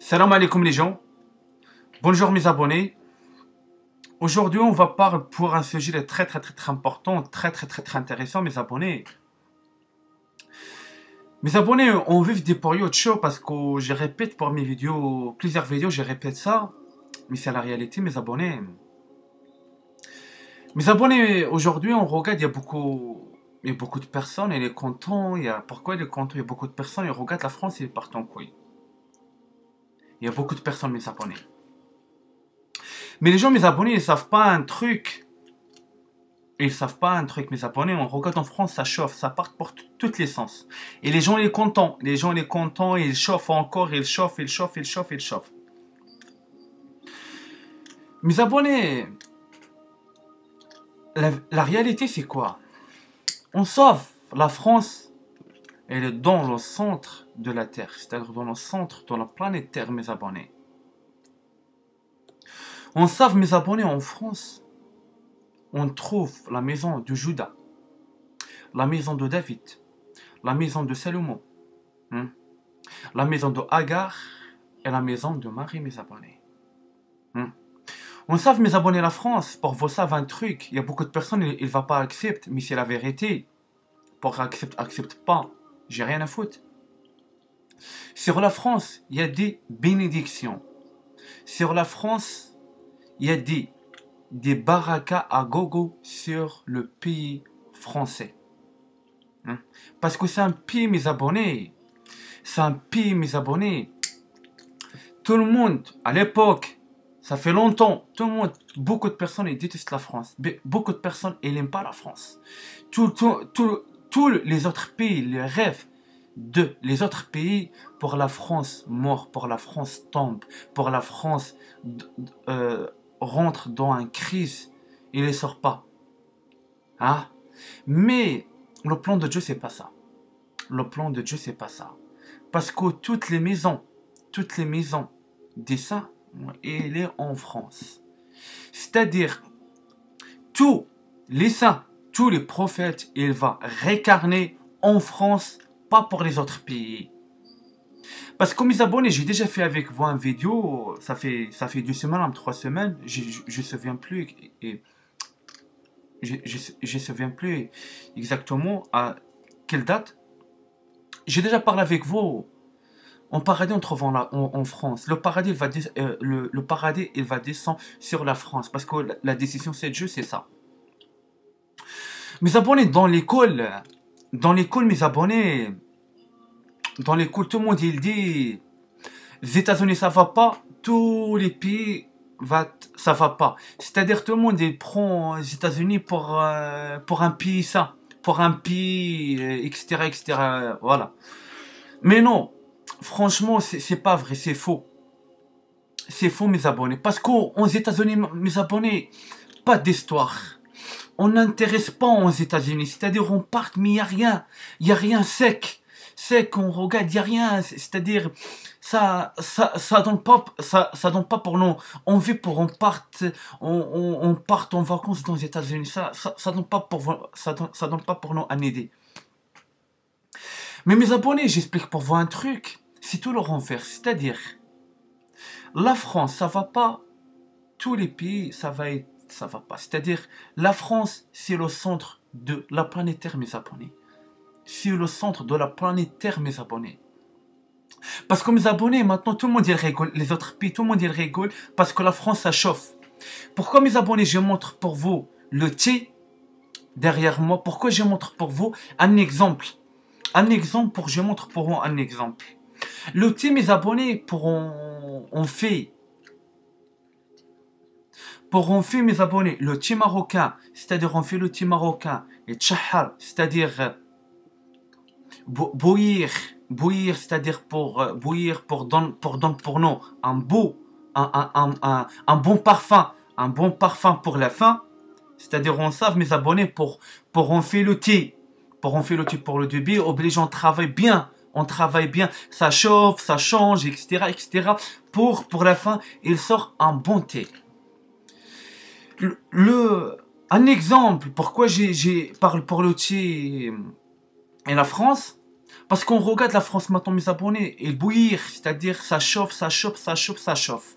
Salam alaikum les gens, bonjour mes abonnés. Aujourd'hui on va parler pour un sujet très important, très intéressant mes abonnés. Mes abonnés, on vit des périodes chaudes parce que je répète pour mes vidéos, plusieurs vidéos je répète ça, mais c'est la réalité mes abonnés. Mes abonnés, aujourd'hui on regarde, il y a beaucoup de personnes, il est content, pourquoi il est content, il y a beaucoup de personnes, ils regardent la France et ils partent en couille. Il y a beaucoup de personnes mes abonnés. Mais les gens, mes abonnés, ils savent pas un truc. Ils savent pas un truc, mes abonnés. On regarde en France, ça chauffe, ça part pour tous les sens. Et les gens, ils sont contents. Les gens, ils sont contents, ils chauffent encore, ils chauffent. Mes abonnés, la réalité, c'est quoi? On sauve la France. Elle est dans le centre de la Terre. C'est-à-dire dans le centre de la planète Terre, mes abonnés. On sauve, mes abonnés, en France. On trouve la maison de Judas, la maison de David, la maison de Salomon, la maison de Agar et la maison de Marie, mes abonnés. On sait, mes abonnés, la France, pour vous savez un truc, il y a beaucoup de personnes, ils ne vont pas accepter, mais c'est la vérité. Pour accepte pas, j'ai rien à foutre. Sur la France, il y a des bénédictions. Sur la France, il y a des barakas à gogo sur le pays français. Parce que c'est un pays, mes abonnés. C'est un pays, mes abonnés. Tout le monde, à l'époque, ça fait longtemps, tout le monde, beaucoup de personnes, ils détestent la France. Beaucoup de personnes, ils n'aiment pas la France. Tous les autres pays, les rêves de les autres pays, pour la France mort, pour la France tombe, pour la France rentre dans une crise, il ne sort pas. Hein? Mais le plan de Dieu, c'est pas ça. Le plan de Dieu, c'est pas ça. Parce que toutes les maisons des saints, elle est en France. C'est-à-dire, tous les saints, tous les prophètes, ils vont réincarner en France, pas pour les autres pays. Parce que mes abonnés, j'ai déjà fait avec vous une vidéo, ça fait 2 semaines, 3 semaines, je ne me souviens plus, je souviens plus exactement à quelle date. J'ai déjà parlé avec vous. En paradis, on trouve en France. Le paradis, le paradis, il va descendre sur la France. Parce que la décision, c'est Dieu, c'est ça. Mes abonnés, dans l'école, mes abonnés, dans l'école, tout le monde, il dit, les États-Unis, ça va pas, tous les pays, ça va pas. C'est-à-dire, tout le monde, il prend les États-Unis pour un pays, ça, pour un pays, etc., voilà. Mais non. Franchement, c'est pas vrai, c'est faux. C'est faux, mes abonnés. Parce qu'aux États-Unis, mes abonnés, pas d'histoire. On n'intéresse pas aux États-Unis. C'est-à-dire, on part, mais il n'y a rien. Il n'y a rien sec. Sec, on regarde, il n'y a rien. C'est-à-dire, ça donne pas pour nous. On vit pour on parte en vacances dans les États-Unis. Ça donne pas pour nous un idée. Mais mes abonnés, j'explique pour vous un truc. C'est tout le renvers. C'est-à-dire, la France, ça va pas. Tous les pays, ça va pas. C'est-à-dire, la France, c'est le centre de la planète Terre, mes abonnés. C'est le centre de la planète Terre, mes abonnés. Parce que mes abonnés, maintenant, tout le monde, il rigole. Les autres pays, tout le monde, il rigole. Parce que la France, ça chauffe. Pourquoi, mes abonnés, je montre pour vous le thé derrière moi? Pourquoi je montre pour vous un exemple? Je montre pour vous un exemple. Le thé, mes abonnés, on fait, mes abonnés, le thé marocain, c'est-à-dire on fait le thé marocain, et tchahar, c'est-à-dire bouillir, c'est-à-dire bouillir pour nous un bon parfum pour la fin, c'est-à-dire on savent, mes abonnés, pour on fait le thé, pour le débit, obligeant, on travaille bien, ça chauffe, ça change, etc. Pour la fin, il sort un bon thé. Un exemple, pourquoi parle pour le thé et la France? Parce qu'on regarde la France maintenant, mes abonnés, et bouillir, c'est-à-dire ça chauffe, ça chauffe, ça chauffe, ça chauffe.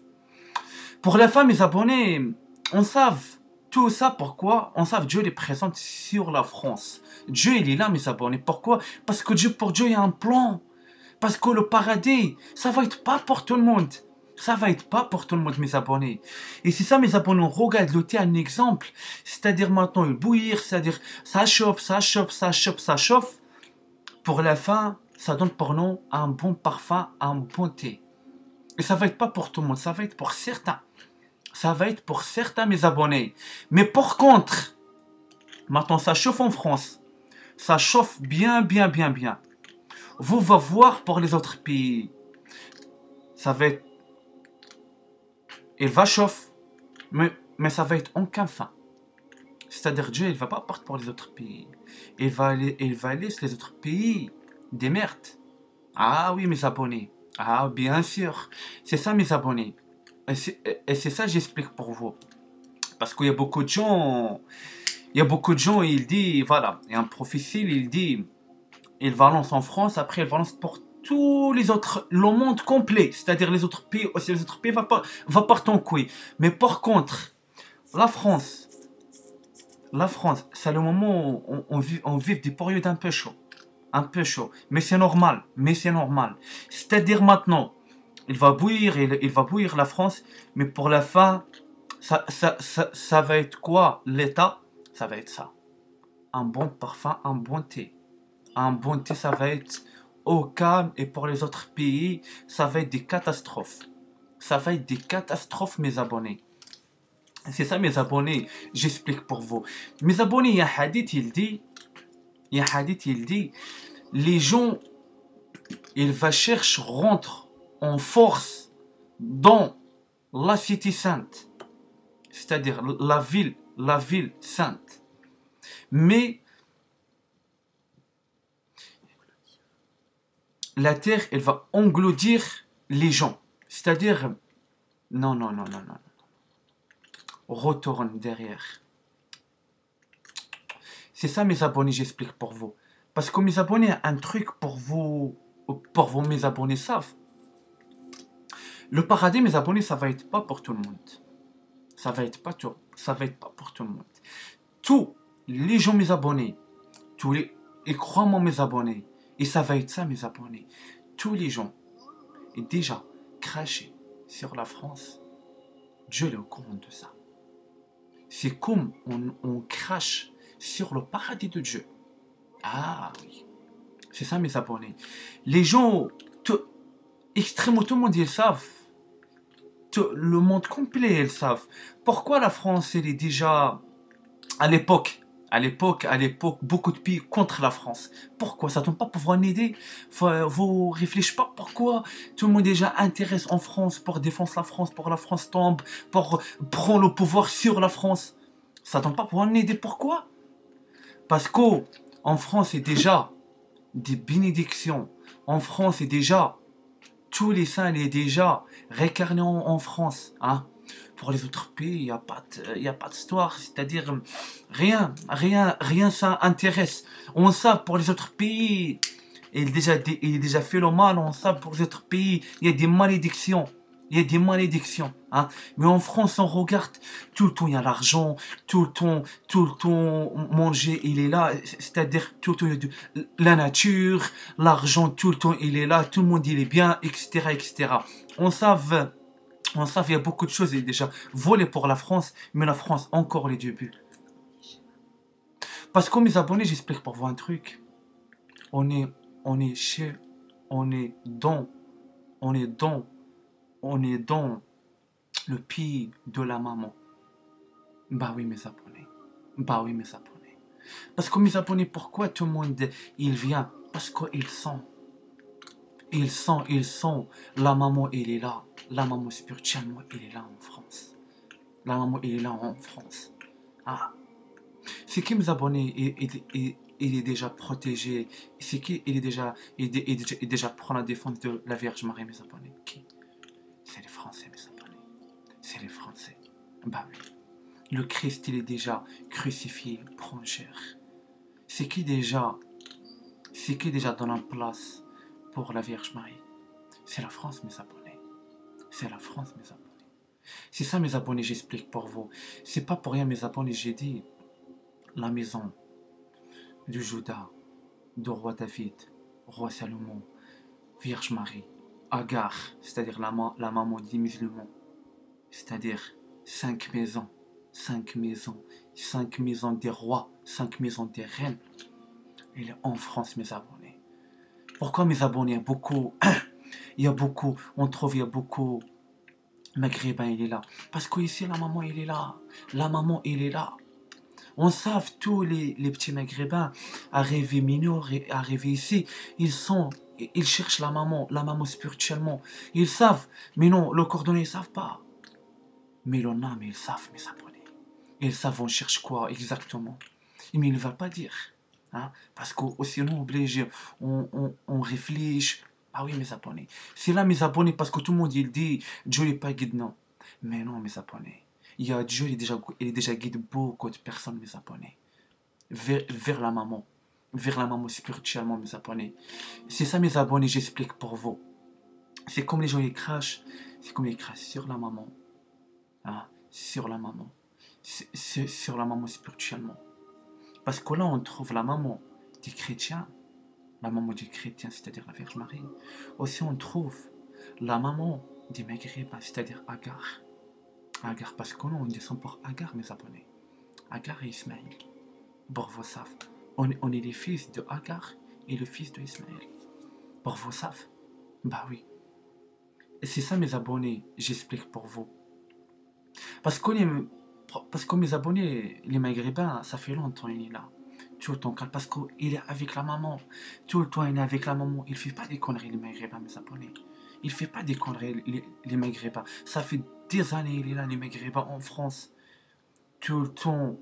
Pour la fin, mes abonnés, on savent tout ça, pourquoi? On savent Dieu est présent sur la France. Dieu, il est là, mes abonnés. Pourquoi? Parce que Dieu, pour Dieu, il y a un plan. Parce que le paradis, ça va être pas pour tout le monde. Ça va être pas pour tout le monde, mes abonnés. Et c'est ça, mes abonnés, on regarde l'autre un exemple. C'est-à-dire maintenant, il bouillir, c'est-à-dire ça chauffe, ça chauffe, ça chauffe, ça chauffe. Pour la fin, ça donne pour nous un bon parfum, un bon thé. Et ça va être pas pour tout le monde, ça va être pour certains. Ça va être pour certains, mes abonnés. Mais par contre, maintenant, ça chauffe en France. Ça chauffe bien, bien, bien, bien. Vous va voir pour les autres pays. Ça va être... Il va chauffer, mais ça va être aucun fin. C'est-à-dire Dieu, il va pas partir pour les autres pays. Il va laisser les autres pays des merdes. Ah oui, mes abonnés. Ah, bien sûr. C'est ça, mes abonnés. Et c'est ça, j'explique pour vous. Parce qu'il y a beaucoup de gens... Il y a beaucoup de gens, il dit, voilà, il y a un prophétie, il dit, il balance en France, après il balance pour tous les autres, le monde complet, c'est-à-dire les autres pays, aussi les autres pays va partir en couille. Mais par contre, la France, c'est le moment où on vit des périodes un peu chaud, mais c'est normal, C'est-à-dire maintenant, il va bouillir la France, mais pour la fin, ça va être quoi l'état? Ça va être ça. Un bon parfum, un bon thé. Un bon thé, ça va être au calme. Et pour les autres pays, ça va être des catastrophes. Ça va être des catastrophes, mes abonnés. C'est ça, mes abonnés. J'explique pour vous. Mes abonnés, il y a un hadith, il dit, les gens, ils vont chercher, rentrent en force dans la cité sainte. C'est-à-dire la ville sainte. Mais la terre, elle va engloutir les gens. C'est-à-dire, non. Retourne derrière. C'est ça, mes abonnés, j'explique pour vous. Parce que mes abonnés, un truc pour vous, mes abonnés savent. Le paradis, mes abonnés, ça va être pas pour tout le monde. Ça va être pas pour tout le monde. Tous les gens, mes abonnés, et crois-moi, mes abonnés, et ça va être ça, mes abonnés, tous les gens, et déjà craché sur la France, Dieu est au courant de ça. C'est comme on crache sur le paradis de Dieu. Ah oui, c'est ça, mes abonnés. Les gens, extrêmement, tout le monde, ils savent. Le monde complet, ils savent. Pourquoi la France, elle est déjà, à l'époque, beaucoup de pays contre la France. Pourquoi? Ça ne tombe pas pour vous aider. Vous réfléchissez pas pourquoi tout le monde est déjà intéresse en France pour défendre la France, pour la France tombe, pour prendre le pouvoir sur la France. Ça ne tombe pas pour vous aider. Pourquoi? Parce qu'en France, c'est déjà des bénédictions. En France, c'est déjà tous les saints, il est déjà réincarné en France. Hein? Pour les autres pays, il n'y a pas d'histoire. C'est-à-dire, rien ça intéresse. On sait pour les autres pays, il est déjà fait le mal. On sait pour les autres pays, il y a des malédictions. Hein. Mais en France, on regarde, tout le temps il y a l'argent, tout le temps manger, il est là. C'est-à-dire, tout le temps il y a la nature, l'argent, tout le temps il est là, tout le monde il est bien, etc. etc. On sait, il y a beaucoup de choses, il est déjà volé pour la France, mais la France, encore les débuts. Parce que mes abonnés, j'explique pour vous un truc. On est dans le pays de la maman. Bah oui, mes abonnés. Parce que mes abonnés, pourquoi tout le monde, il vient? Parce qu'ils sont. La maman, elle est là. La maman spirituellement, elle est là en France. Ah. C'est qui mes abonnés? Il est déjà protégé. C'est qui il est déjà prend la défense de la Vierge Marie, mes abonnés? Qui? C'est les Français, mes abonnés. C'est les Français. Bah oui. Le Christ, il est déjà crucifié, prend chair. C'est qui déjà? c'est qui déjà donne une place pour la Vierge Marie? C'est la France, mes abonnés. C'est la France, mes abonnés. C'est ça, mes abonnés, j'explique pour vous. C'est pas pour rien, mes abonnés, j'ai dit la maison du Juda, du roi David, roi Salomon, Vierge Marie, Agar, c'est-à-dire la maman des musulmans, c'est-à-dire 5 maisons, 5 maisons, 5 maisons des rois, 5 maisons des reines. Il est en France, mes abonnés. Pourquoi mes abonnés? On trouve, il y a beaucoup maghrébins, il est là. Parce qu'ici, la maman, il est là. La maman, il est là. On sait tous les petits maghrébins arrivés mineurs, arrivés ici, ils cherchent la maman spirituellement. Ils savent, mais non, le cordonnier, ils savent pas. Mais l'on mais ils savent, mes abonnés. Ils savent, on cherche quoi exactement. Mais ils ne veulent pas dire. Hein? Parce que sinon, obligé, on réfléchit. Ah oui, mes abonnés. C'est là, mes abonnés, parce que tout le monde, il dit, Dieu n'est pas guide, non. Mais non, mes abonnés. Il y a Dieu, il est déjà guide beaucoup de personnes, mes abonnés. Vers la maman. Vers la maman spirituellement, mes abonnés. C'est ça, mes abonnés, j'explique pour vous. C'est comme les gens, ils crachent. C'est comme ils crachent sur la maman. Hein? Sur la maman. Sur la maman spirituellement. Parce que là, on trouve la maman des chrétiens. La maman des chrétiens, c'est-à-dire la Vierge Marie. Aussi, on trouve la maman des maghrébins, c'est-à-dire Agar. Agar, parce que nous, on descend pour Agar, mes abonnés. Agar et Ismaël. Pour vous savez. On est les fils de Agar et le fils de Ismaël. Pour vous savez. Bah oui. Et c'est ça, mes abonnés, j'explique pour vous. Parce que mes abonnés, les maghrébins, ça fait longtemps qu'il est là. Tout le temps, parce qu'il est avec la maman. Tout le temps, il est avec la maman. Il ne fait pas des conneries, les maghrébins, mes abonnés. Il ne fait pas des conneries, les maghrébins. Ça fait des années qu'il est là, les maghrébins, en France. Tout le temps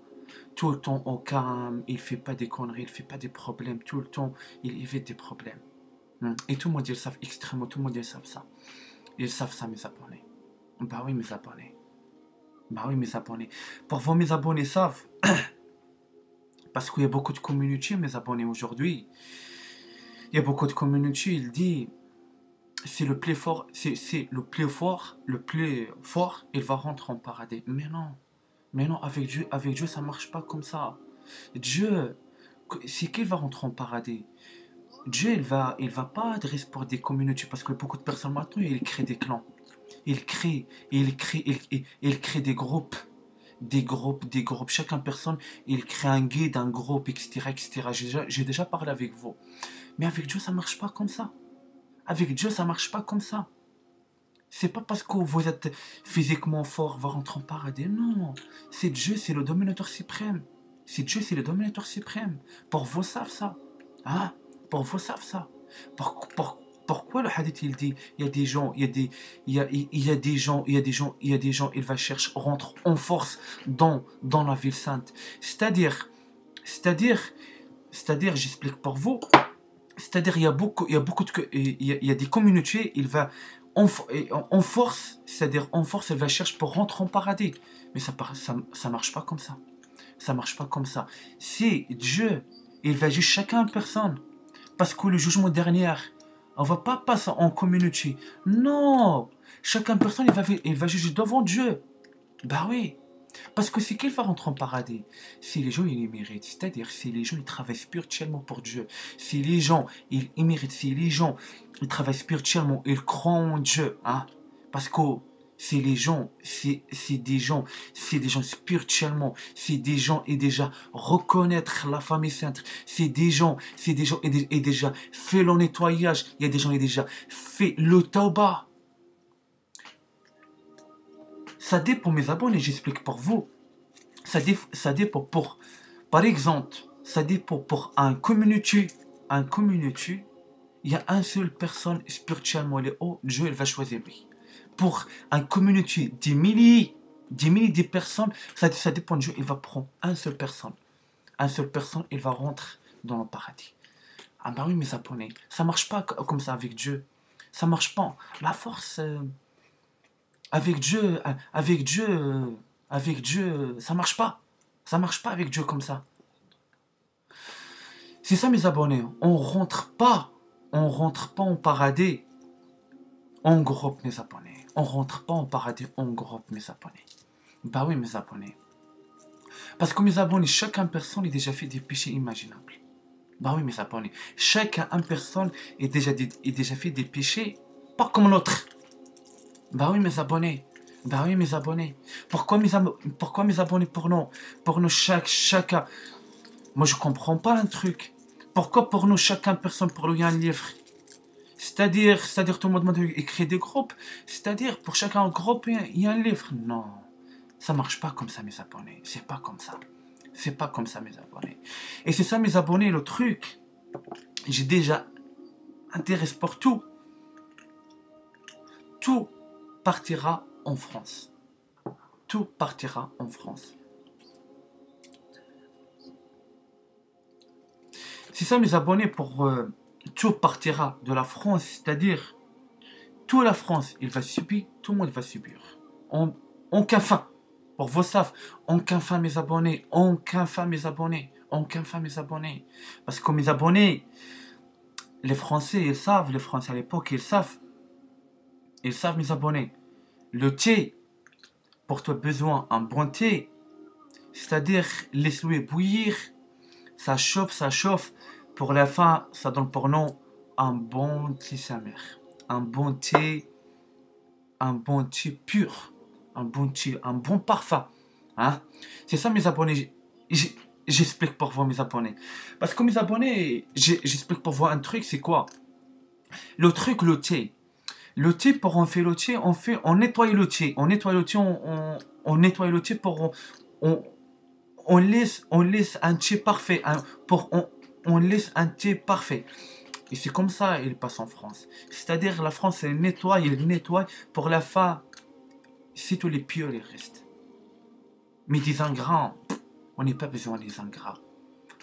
au calme. Il ne fait pas des conneries, il ne fait pas des problèmes. Tout le temps, il évite des problèmes. Et tout le monde, ils savent extrêmement, tout le monde, ils savent ça. Ils savent ça, mes abonnés. Bah oui, mes abonnés. Bah oui, mes abonnés. Pour vous, mes abonnés savent. Parce qu'il y a beaucoup de communautés, mes abonnés, aujourd'hui. Il y a beaucoup de communautés, il dit, c'est le plus fort, le plus fort, il va rentrer en paradis. Mais non, avec Dieu, ça marche pas comme ça. Dieu, c'est qu'il va rentrer en paradis. Dieu, il va pas adresser pour des communautés, parce que beaucoup de personnes maintenant, ils créent des clans. Ils créent des groupes. Des groupes. Chacun personne, il crée un guide, un groupe, etc. etc. J'ai déjà parlé avec vous. Mais avec Dieu, ça marche pas comme ça. Avec Dieu, ça marche pas comme ça. C'est pas parce que vous êtes physiquement fort, va rentrer en paradis. Non. C'est Dieu, c'est le dominateur suprême. C'est Dieu, c'est le dominateur suprême. Pour vous savez ça. Hein? Pour vous savez ça. Pourquoi le hadith il dit il y a des gens, il y a des gens, il va chercher, rentre en force dans la ville sainte. C'est-à-dire, j'explique pour vous, c'est-à-dire il y a beaucoup il y a des communautés, il va en force, c'est-à-dire en force, elle va chercher pour rentrer en paradis. Mais ça marche pas comme ça. Ça marche pas comme ça. C'est Dieu, il va juger chacun personne. Parce que le jugement dernier, on ne va pas passer en communauté. Non, chacun personne, il va juger devant Dieu. Bah oui. Parce que c'est qu'il va rentrer en paradis. Si les gens, ils les méritent. C'est-à-dire, si les gens, ils travaillent spirituellement pour Dieu. Si les gens, ils méritent. Si les gens, ils travaillent spirituellement, ils croient en Dieu. Hein? Parce que c'est des gens spirituellement. C'est des gens et déjà reconnaître la famille sainte. C'est des gens et déjà fait le nettoyage. Il y a des gens et déjà fait le tauba. Ça dépend, mes abonnés, j'explique pour vous. Ça dépend pour, par exemple, ça dépend pour un communauté, il y a une seule personne spirituellement, elle est haut, Dieu, il va choisir lui. Pour un communauté, des milliers de personnes, ça dépend de Dieu, il va prendre une seule personne. Une seule personne, il va rentrer dans le paradis. Ah bah oui, mes abonnés, ça marche pas comme ça avec Dieu. Ça marche pas. La force... avec Dieu, ça marche pas. Ça marche pas avec Dieu comme ça. C'est ça mes abonnés, on rentre pas en paradis en groupe mes abonnés. On rentre pas en paradis en groupe mes abonnés. Bah oui mes abonnés. Parce que mes abonnés, chacun personne a déjà fait des péchés imaginables. Bah oui mes abonnés, chacun personne a déjà fait des péchés pas comme l'autre. Bah oui mes abonnés. Bah oui mes abonnés. Pourquoi mes abonnés pour nous chacun. Moi je comprends pas un truc. Pourquoi pour nous chacun personne pour lui un livre? C'est-à-dire tout le monde écrit des groupes. C'est-à-dire pour chacun groupe il y a un livre. Non, ça marche pas comme ça mes abonnés. C'est pas comme ça. C'est pas comme ça mes abonnés. Et c'est ça mes abonnés le truc. J'ai déjà intérêt pour tout. Tout partira en France. Tout partira en France. C'est ça mes abonnés pour tout partira de la France, c'est-à-dire toute la France, il va subir, tout le monde va subir. Aucun fin. Pour vos savent, aucun fin mes abonnés, aucun fin mes abonnés, aucun fin mes abonnés. Parce que mes abonnés, les Français, ils savent, les Français à l'époque, ils savent mes abonnés. Le thé, pour toi besoin un bon thé, c'est-à-dire laisse-le bouillir, ça chauffe, pour la fin, ça donne pour nous un bon thé sa mère, un bon thé pur, un bon parfum, hein. C'est ça mes abonnés, j'explique pour vous mes abonnés, parce que mes abonnés, j'explique pour vous un truc, c'est quoi? Le truc, le thé, pour on fait le thé, on nettoie le thé, on nettoie le thé pour on laisse un thé parfait, on laisse un thé parfait. Et c'est comme ça il passe en France. C'est-à-dire la France elle nettoie pour la fin. Si tous les pieux les restent. Mais des ingrats, on n'a pas besoin des ingrats.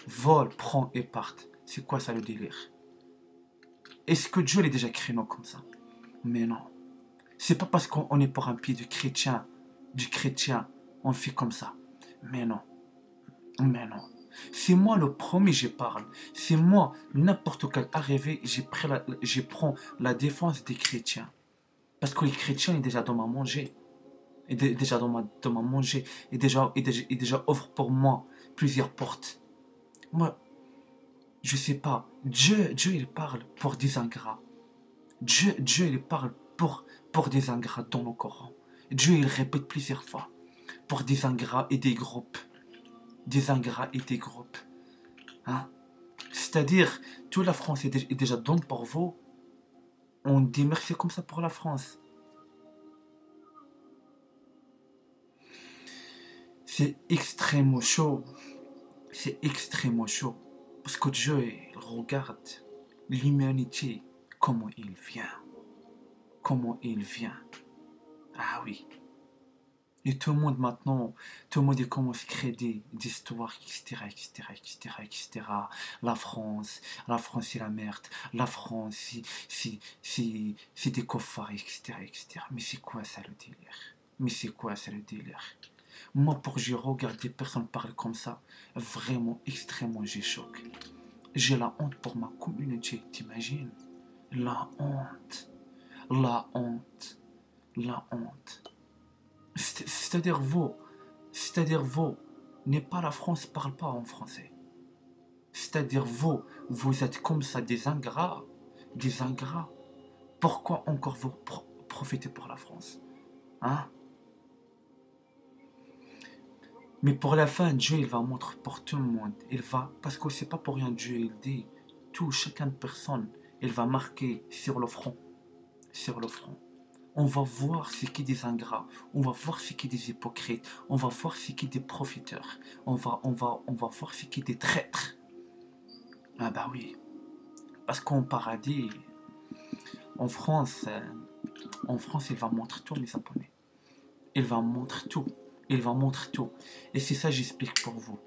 Vol, prend et partent. C'est quoi ça le délire? Est-ce que Dieu l'a déjà créé nous comme ça? Mais non. C'est pas parce qu'on est pour un pied du chrétien, on fait comme ça. Mais non. Mais non. C'est moi le premier, je parle. C'est moi, n'importe quel arrivé, je prends la défense des chrétiens. Parce que les chrétiens sont déjà dans ma manger. Et déjà dans ma manger. Et déjà offre pour moi plusieurs portes. Moi, je sais pas. Dieu il parle pour des ingrats. Dieu il parle pour des ingrats dans le Coran. Dieu il répète plusieurs fois. Pour des ingrats et des groupes. Des ingrats et des groupes. Hein? C'est-à-dire, toute la France est déjà donne pour vous. On dit merci comme ça pour la France. C'est extrêmement chaud. C'est extrêmement chaud. Parce que Dieu il regarde l'humanité, comment il vient. Comment il vient. Ah oui. Et tout le monde maintenant, tout le monde il commence à créer des histoires, etc. La France c'est la merde. La France c'est des cofards, etc. Mais c'est quoi ça le délire? Moi, pour que je regarde des personnes parler comme ça, vraiment, extrêmement, j'ai choqué. J'ai la honte pour ma communauté, t'imagines? La honte. La honte. La honte. C'est-à-dire vous, n'est pas la France, parle pas en français. C'est-à-dire vous êtes comme ça des ingrats. Pourquoi encore vous profitez pour la France? Hein? Mais pour la fin, Dieu il va montrer pour tout le monde. Parce que c'est pas pour rien Dieu il dit, chacune personne, il va marquer sur le front. On va voir ce qui est des ingrats, on va voir ce qui est des hypocrites, on va voir ce qui est des profiteurs, on va voir ce qui est des traîtres. Ah bah oui, parce qu'en paradis, en France, il va montrer tout mes abonnés. Il va montrer tout. Et c'est ça j'explique pour vous.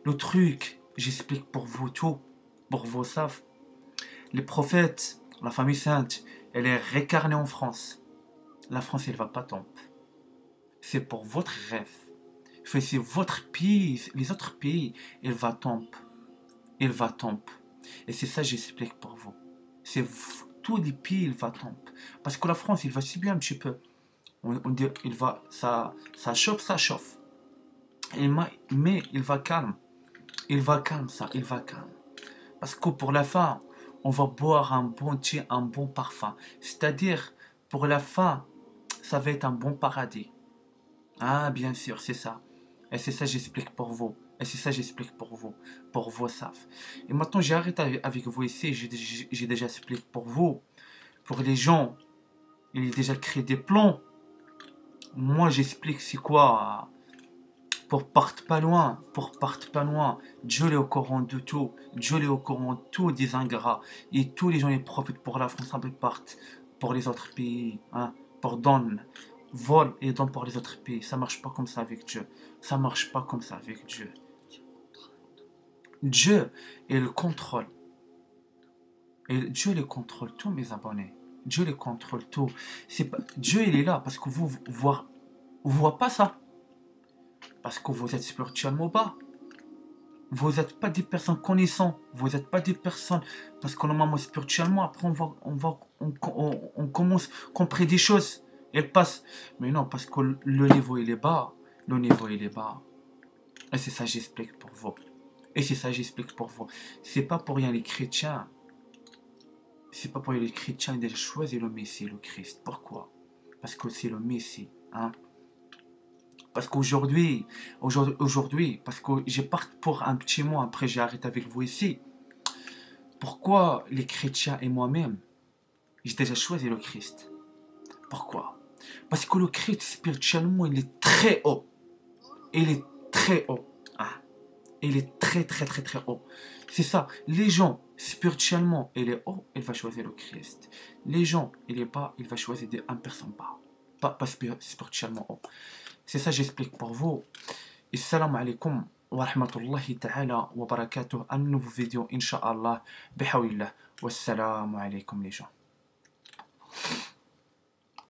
Le truc, j'explique pour vous tout, pour vous savez. Les prophètes, la famille sainte, elle est réincarnée en France. La France, elle va pas tomber. C'est pour votre rêve. C'est votre pays, les autres pays, elle va tomber. Et c'est ça, j'explique pour vous. C'est tous les pays, il va tomber. Parce que la France, il va subir un petit peu. On dit, il va, ça chauffe, ça chauffe. Mais il va calme. Il va calme, ça, il va calme. Parce que pour la fin, on va boire un bon thé, un bon parfum. C'est-à-dire, pour la fin, ça va être un bon paradis. Ah, bien sûr, c'est ça. Et c'est ça, j'explique pour vous. Et c'est ça, j'explique pour vos savent. Et maintenant, j'arrête avec vous ici. J'ai déjà expliqué pour vous. Pour les gens, il a déjà créé des plans. Moi, j'explique c'est quoi. Pour partir pas loin, pour partir pas loin. Dieu est au courant de tout. Dieu est au courant de tout des ingrats. Et tous les gens, ils profitent pour la France, ils partent pour les autres pays. Hein, pour donner. Vol et donne pour les autres pays. Ça marche pas comme ça avec Dieu. Ça marche pas comme ça avec Dieu. Dieu, il contrôle. Et Dieu les contrôle tous, mes abonnés. Dieu les contrôle tout. Dieu, il est là parce que vous voyez pas ça. Parce que vous êtes spirituellement bas. Vous n'êtes pas des personnes connaissantes. Vous n'êtes pas des personnes. Parce que normalement, spirituellement, après, on commence à comprendre des choses. Elles passent. Mais non, parce que le niveau, il est bas. Le niveau, il est bas. Et c'est ça, j'explique pour vous. Et c'est ça, j'explique pour vous. C'est pas pour rien les chrétiens. C'est pas pour rien les chrétiens ils ont choisi le Messie, le Christ. Pourquoi? Parce que c'est le Messie. Hein? Parce qu'aujourd'hui, parce que je parte pour un petit mois, après j'arrête avec vous ici. Pourquoi les chrétiens et moi-même, j'ai déjà choisi le Christ? Pourquoi? Parce que le Christ, spirituellement, il est très haut. Il est très haut. Hein? Il est très, très, très, très haut. C'est ça. Les gens, spirituellement, il est haut, il va choisir le Christ. Les gens, il est bas, il va choisir un personne bas. Pas spirituellement haut. C'est ça, j'explique pour vous. Et salam alaikum wa rahmatullahi ta'ala wa barakatuh. Un nouveau vidéo, incha'Allah, bihawillah. Wassalamu alaikum les gens.